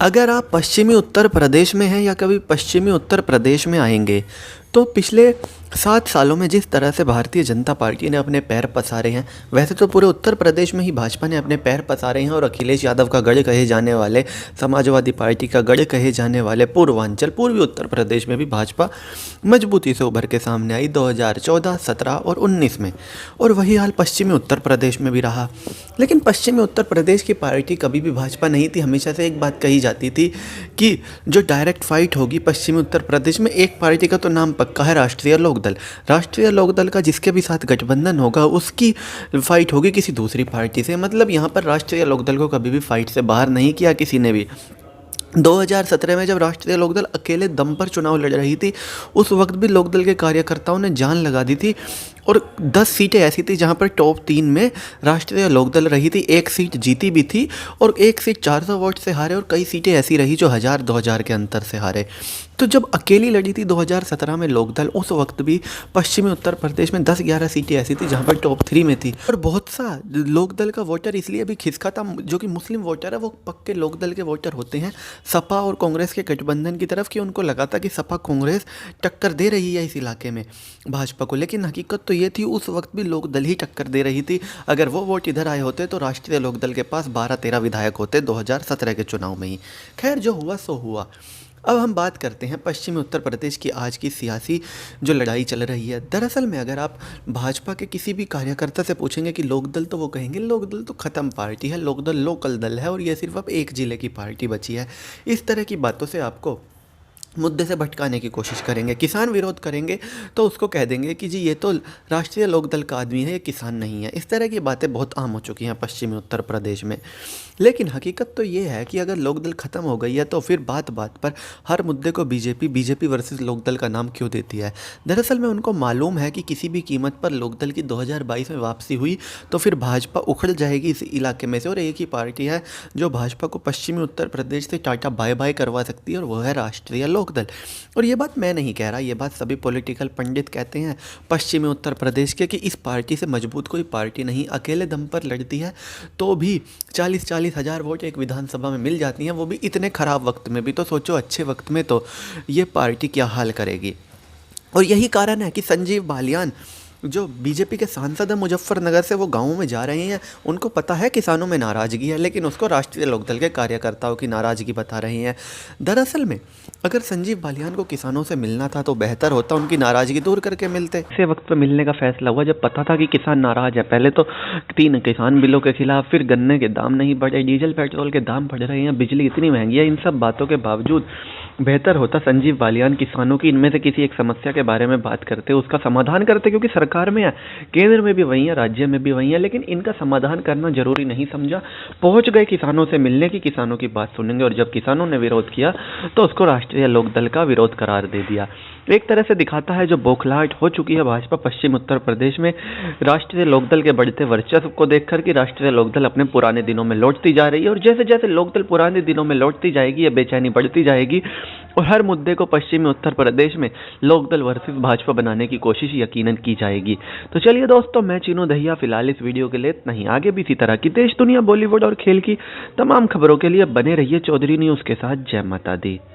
अगर आप पश्चिमी उत्तर प्रदेश में हैं या कभी पश्चिमी उत्तर प्रदेश में आएंगे तो पिछले 7 सालों में जिस तरह से भारतीय जनता पार्टी ने अपने पैर पसारे हैं, वैसे तो पूरे उत्तर प्रदेश में ही भाजपा ने अपने पैर पसारे हैं और अखिलेश यादव का गढ़ कहे जाने वाले, समाजवादी पार्टी का गढ़ कहे जाने वाले पूर्वांचल पूर्वी उत्तर प्रदेश में भी भाजपा मजबूती से उभर के सामने आई 2014, 17 और 19 में। और वही हाल पश्चिमी उत्तर प्रदेश में भी रहा। लेकिन पश्चिमी उत्तर प्रदेश की पार्टी कभी भी भाजपा नहीं थी। हमेशा से एक बात कही जाती थी कि जो डायरेक्ट फाइट होगी पश्चिमी उत्तर प्रदेश में, एक पार्टी का तो नाम पक्का है, राष्ट्रीय लोकदल। राष्ट्रीय लोकदल का जिसके भी साथ गठबंधन होगा उसकी फाइट होगी किसी दूसरी पार्टी से। मतलब यहाँ पर राष्ट्रीय लोकदल को कभी भी फाइट से बाहर नहीं किया किसी ने भी। 2017 में जब राष्ट्रीय लोकदल अकेले दम पर चुनाव लड़ रही थी, उस वक्त भी लोकदल के कार्यकर्ताओं ने जान लगा दी थी और 10 सीटें ऐसी थी जहां पर टॉप 3 में राष्ट्रीय लोकदल रही थी। एक सीट जीती भी थी और एक सीट 400 वोट से हारे और कई सीटें ऐसी रही जो 1000-2000 के अंतर से हारे। तो जब अकेली लड़ी थी 2017 में लोकदल, उस वक्त भी पश्चिमी उत्तर प्रदेश में 10-11 सीटें ऐसी थी जहां पर टॉप 3 में थी। और बहुत सा लोकदल का वोटर इसलिए भी खिसका था, जो कि मुस्लिम वोटर है वो पक्के लोकदल के वोटर होते हैं सपा और कांग्रेस के गठबंधन की तरफ, कि उनको लगा था कि सपा कांग्रेस टक्कर दे रही है इस इलाके में भाजपा को। लेकिन हकीकत तो ये थी उस वक्त भी लोकदल ही टक्कर दे रही थी। अगर वो वोट इधर आए होते तो राष्ट्रीय लोकदल के पास 12-13 विधायक होते 2017 के चुनाव में ही। खैर, जो हुआ सो हुआ। अब हम बात करते हैं पश्चिमी उत्तर प्रदेश की आज की सियासी जो लड़ाई चल रही है। दरअसल में अगर आप भाजपा के किसी भी कार्यकर्ता से पूछेंगे कि लोकदल, तो वो कहेंगे लोकदल तो ख़त्म पार्टी है, लोकदल लोकल दल है और ये सिर्फ अब एक ज़िले की पार्टी बची है। इस तरह की बातों से आपको मुद्दे से भटकाने की कोशिश करेंगे। किसान विरोध करेंगे तो उसको कह देंगे कि जी ये तो राष्ट्रीय लोकदल का आदमी है, ये किसान नहीं है। इस तरह की बातें बहुत आम हो चुकी हैं पश्चिमी उत्तर प्रदेश में। लेकिन हकीकत तो ये है कि अगर लोकदल ख़त्म हो गई है तो फिर बात बात पर हर मुद्दे को बीजेपी वर्सेस लोकदल का नाम क्यों देती है। दरअसल में उनको मालूम है कि किसी भी कीमत पर लोकदल की 2022 में वापसी हुई तो फिर भाजपा उखड़ जाएगी इस इलाके में से, और एक ही पार्टी है जो भाजपा को पश्चिमी उत्तर प्रदेश से टाटा बाय बाय करवा सकती है और वह है राष्ट्रीय लोकदल। और ये बात मैं नहीं कह रहा, ये बात सभी पॉलिटिकल पंडित कहते हैं पश्चिमी उत्तर प्रदेश के, कि इस पार्टी से मजबूत कोई पार्टी नहीं। अकेले दम पर लड़ती है तो भी 40-40 हज़ार वोट एक विधानसभा में मिल जाती हैं, वो भी इतने ख़राब वक्त में भी। तो सोचो अच्छे वक्त में तो ये पार्टी क्या हाल करेगी। और यही कारण है कि संजीव बालियान जो बीजेपी के सांसद हैं मुजफ्फरनगर से, वो गाँव में जा रहे हैं। उनको पता है किसानों में नाराज़गी है, लेकिन उसको राष्ट्रीय लोकदल के कार्यकर्ताओं की नाराज़गी बता रहे हैं। दरअसल में अगर संजीव बालियान को किसानों से मिलना था तो बेहतर होता उनकी नाराज़गी दूर करके मिलते। ऐसे वक्त पर मिलने का फैसला हुआ जब पता था कि किसान नाराज़ है। पहले तो 3 किसान बिलों के खिलाफ, फिर गन्ने के दाम नहीं बढ़े, डीजल पेट्रोल के दाम बढ़ रहे हैं, बिजली इतनी महंगी है। इन सब बातों के बावजूद बेहतर होता संजीव बालियान किसानों की इनमें से किसी एक समस्या के बारे में बात करते, उसका समाधान करते, क्योंकि सरकार में है, केंद्र में भी वही है, राज्य में भी वही है, लेकिन इनका समाधान करना जरूरी नहीं समझा। पहुंच गए किसानों से मिलने की, किसानों की बात सुनेंगे, और जब किसानों ने विरोध किया तो उसको राष्ट्रीय लोकदल का विरोध करार दे दिया। एक तरह से दिखाता है जो बौखलाहट हो चुकी है भाजपा पश्चिम उत्तर प्रदेश में राष्ट्रीय लोकदल के बढ़ते वर्चस्व को देखकर, कि राष्ट्रीय लोकदल अपने पुराने दिनों में लौटती जा रही है। और जैसे जैसे लोकदल पुराने दिनों में लौटती जाएगी, ये बेचैनी बढ़ती जाएगी और हर मुद्दे को पश्चिमी उत्तर प्रदेश में लोकदल वर्सेस भाजपा बनाने की कोशिश यकीनन की जाएगी। तो चलिए दोस्तों, मैं चीनू दहिया फिलहाल इस वीडियो के लिए इतना ही। आगे भी इसी तरह की देश, दुनिया, बॉलीवुड और खेल की तमाम खबरों के लिए बने रहिए चौधरी न्यूज़ के साथ। जय माता दी।